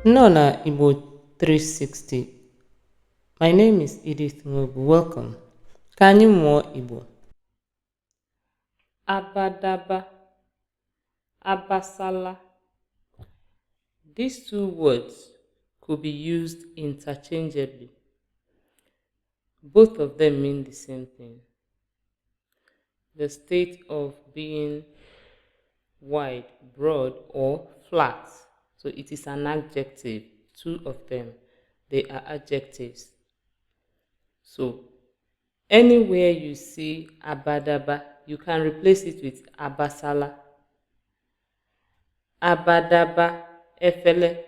Nona Igbo 360. My name is Edith Nwobu. Welcome. Ka anyị mụọ Igbo. Abadaba, abasala. These two words could be used interchangeably. Both of them mean the same thing. The state of being wide, broad, or flat. So it is an adjective. Two of them, they are adjectives. So anywhere you see abadaba, you can replace it with abasala. Abadaba efele,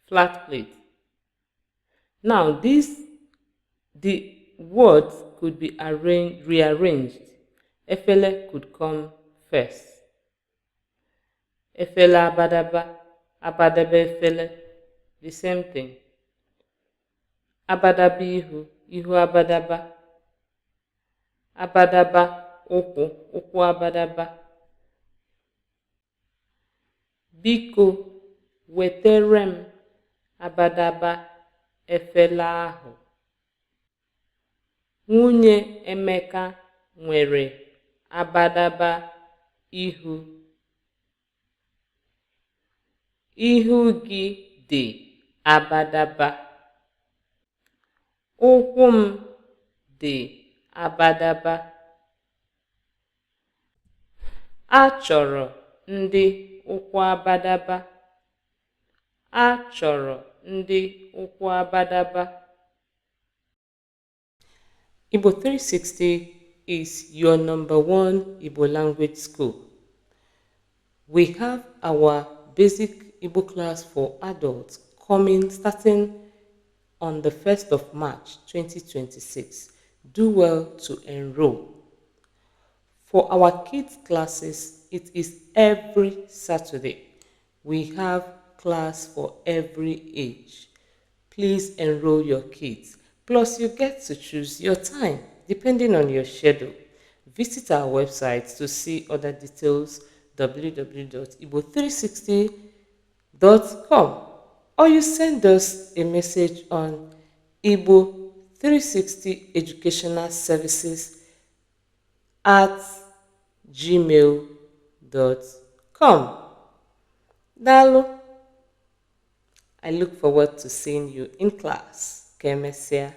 flat plate. Now the words could be rearranged. Efele could come first. Efele abadaba, abadaba efele, the same thing. Abadaba ihu, ihu abadaba. Abadaba ụkwụ, ụkwụ abadaba. Biko wetere m abadaba efele ahụ. Nwunye Emeka nwere abadaba ihu. Ihu gị dị abadaba. Ụkwụ m dị abadaba. Achọrọ ndị ụkwụ abadaba. Achọrọ ndị ụkwụ abadaba. Igbo 360 is your #1 Igbo language school. We have our basic Igbo class for adults starting on the 1st of March 2026. Do well to enroll. For our kids classes, it is every Saturday. We have class for every age. Please enroll your kids. Plus, you get to choose your time depending on your schedule. Visit our website to see other details, www.igbo360.com, or you send us a message on Igbo360 Educational Services at gmail.com. Dalu. I look forward to seeing you in class. Kemesia.